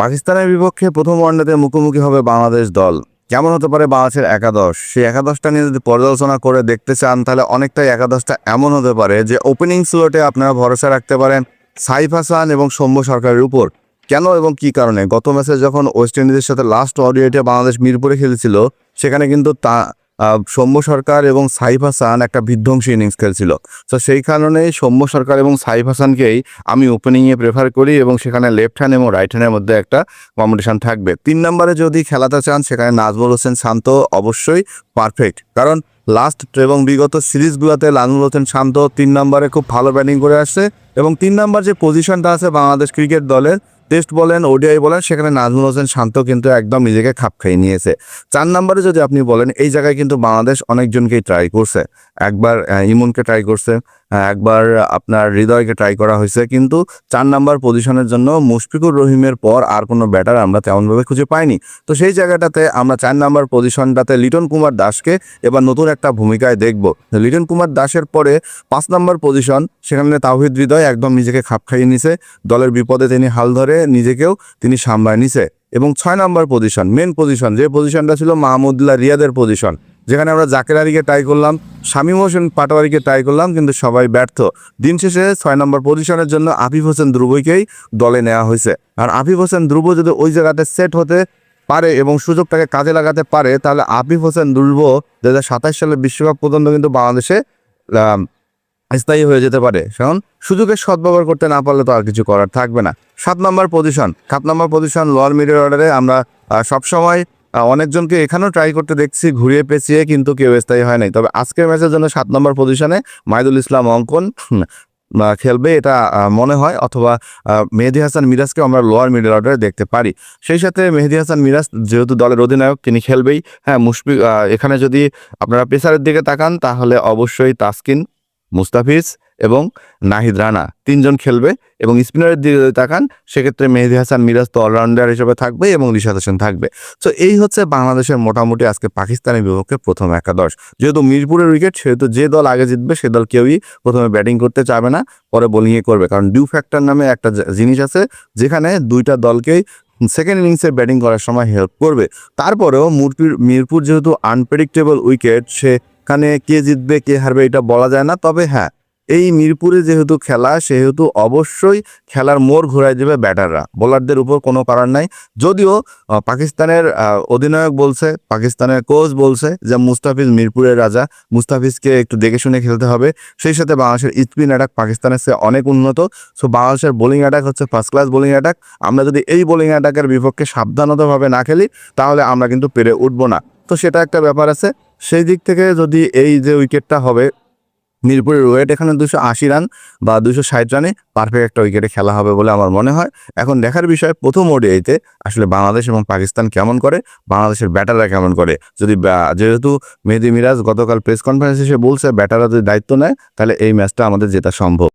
পাকিস্তানের বিপক্ষে প্রথম ওয়ানডেতে মুখোমুখি হবে বাংলাদেশ দল। কেমন হতে পারে বাংলাদেশের একাদশ? সেই একাদশটা নিয়ে যদি পর্যালোচনা করে দেখতে চান, তাহলে অনেকটাই একাদশটা এমন হতে পারে যে ওপেনিং স্লটে আপনারা ভরসা রাখতে পারেন সাইফ হাসান এবং সৌম্য সরকারের উপর। কেন এবং কি কারণে? গত ম্যাচে যখন ওয়েস্ট ইন্ডিজের সাথে লাস্ট ওডিআইতে বাংলাদেশ মিরপুরে খেলেছিল, সেখানে কিন্তু সৌম্য সরকার এবং সাইফ হাসান একটা বিধ্বংসী ইনিংস খেলছিল। তো সেই কারণেই সৌম্য সরকার এবং সাইফ হাসানকেই আমি ওপেনিংয়ে প্রেফার করি, এবং সেখানে লেফট হ্যান্ড এবং রাইট হ্যান্ডের মধ্যে একটা কম্পিটিশন থাকবে। 3 নম্বরে যদি খেলাতে চান, সেখানে নাজমুল হোসেন শান্ত অবশ্যই পারফেক্ট, কারণ লাস্ট এবং বিগত সিরিজগুলোতে নাজমুল হোসেন শান্ত 3 নম্বরে খুব ভালো ব্যাটিং করে আসছে, এবং 3 নম্বর যে পজিশনটা আছে বাংলাদেশ ক্রিকেট দলের, টেস্ট বলেন ওডিআই বলেন, সেখানে নাজমুল হোসেন শান্ত কিন্তু একদম নিজেকে খাপ খাইয়ে নিয়েছে। 4 নম্বরে যদি আপনি বলেন, এই জায়গায় কিন্তু বাংলাদেশ অনেকজনকেই ট্রাই করছে। একবার ইমনকে ট্রাই করছে, একবার আপনার হৃদয়কে ট্রাই করা হয়েছে, কিন্তু 4 নম্বর পজিশনের জন্য মুশফিকুর রহিমের পর আর কোনো ব্যাটার আমরা তেমনভাবে খুঁজে পাইনি। তো সেই জায়গাটাতে আমরা 4 নম্বর পজিশনটাতে লিটন কুমার দাসকে এবার নতুন একটা ভূমিকায় দেখব। লিটন কুমার দাসের পরে 5 নম্বর পজিশন, সেখানে তাওহিদ হৃদয় একদম নিজেকে খাপ খাইয়ে নিছে, দলের বিপদে তিনি হাল ধরে নিজেকেও তিনি সামলায় নিছে। এবং 6 নম্বর পজিশন, মেন পজিশন, যে পজিশনটা ছিল মাহমুদুল্লাহ রিয়াদের পজিশন, যেখানে আমরা জাকের আলীকে ট্রাই করলাম, শামীম হোসেন পাটোয়ারিকে ট্রাই করলাম, কিন্তু সবাই ব্যর্থ। দিন শেষে 6 নম্বর পজিশনের জন্য আফিফ হোসেন ধ্রুবকেই দলে নেওয়া হয়েছে। আর আফিফ হোসেন ধ্রুব যদি ওই জায়গাতে সেট হতে পারে এবং সুযোগটাকে কাজে লাগাতে পারে, তাহলে আফিফ হোসেন ধ্রুব 2027 সালের বিশ্বকাপ পর্যন্ত কিন্তু বাংলাদেশে স্থায়ী হয়ে যেতে পারে, কারণ সুযোগের সদ্ব্যবহার করতে না পারলে তো আর কিছু করার থাকবে না। 7 নম্বর পজিশন লোয়ার মিডল অর্ডারে আমরা সবসময় অনেকজনকে এখানেও ট্রাই করতে দেখছি ঘুরিয়ে পেঁচিয়ে, কিন্তু কেউ স্থায়ী হয় নাই। তবে আজকের ম্যাচের জন্য 7 নম্বর পজিশনে মাহিদুল ইসলাম অঙ্কন খেলবে এটা মনে হয়, অথবা মেহেদী হাসান মিরাজকে আমরা লোয়ার মিডল অর্ডারে দেখতে পারি। সেই সাথে মেহেদী হাসান মিরাজ যেহেতু দলের অধিনায়ক, তিনি খেলবেই। হ্যাঁ, মুশফিক, এখানে যদি আপনারা পেসারের দিকে তাকান, তাহলে অবশ্যই তাসকিন, মুস্তাফিজ এবং নাহিদ রানা 3 জন খেলবে, এবং স্পিনারের দিকে যদি তাকান, সেক্ষেত্রে মেহেদী হাসান মিরাজ তো অলরাউন্ডার হিসেবে থাকবে এবং রিশাদ হোসেন থাকবে। তো এই হচ্ছে বাংলাদেশের মোটামুটি আজকে পাকিস্তানের বিপক্ষে প্রথম একাদশ। যেহেতু মিরপুরের উইকেট, সেহেতু যে দল আগে জিতবে সে দল কেউই প্রথমে ব্যাটিং করতে চাবে না, পরে বোলিংয়ে করবে, কারণ ডিউ ফ্যাক্টর নামে একটা জিনিস আছে, যেখানে দুইটা দলকেই সেকেন্ড ইনিংসে ব্যাটিং করার সময় হেল্প করবে। তারপরেও মিরপুর যেহেতু আনপ্রেডিক্টেবল উইকেট, সেখানে কে জিতবে কে হারবে এটা বলা যায় না। তবে হ্যাঁ, এই মিরপুরে যেহেতু খেলা, সেহেতু অবশ্যই খেলার মোড় ঘুরাই দেবে ব্যাটাররা, বোলারদের উপর কোনো কারণ নাই। যদিও পাকিস্তানের অধিনায়ক বলছে, পাকিস্তানের কোচ বলছে যে মুস্তাফিজ মিরপুরের রাজা, মুস্তাফিজকে একটু দেখে শুনে খেলতে হবে। সেই সাথে বাংলাদেশের স্পিন অ্যাটাক পাকিস্তানের চেয়ে অনেক উন্নত। সো বাংলাদেশের বোলিং অ্যাটাক হচ্ছে ফার্স্ট ক্লাস বোলিং অ্যাটাক। আমরা যদি এই বোলিং অ্যাটাকের বিপক্ষে সাবধানতাভাবে না খেলি, তাহলে আমরা কিন্তু পেরে উঠবো না। তো সেটা একটা ব্যাপার আছে। সেই দিক থেকে যদি এই যে উইকেটটা হবে, মিরপুরের ওয়েট এখানে 280 রান বা 260 রানে পারফেক্ট একটা উইকেটে খেলা হবে বলে আমার মনে হয়। এখন দেখার বিষয় প্রথম ওডিআইতে আসলে বাংলাদেশ এবং পাকিস্তান কেমন করে, বাংলাদেশের ব্যাটাররা কেমন করে। যদি যেহেতু মেহেদী মিরাজ গতকাল প্রেস কনফারেন্সে এসে বলছে ব্যাটাররা যদি দায়িত্ব নেয়, তাহলে এই ম্যাচটা আমাদের জেতা সম্ভব।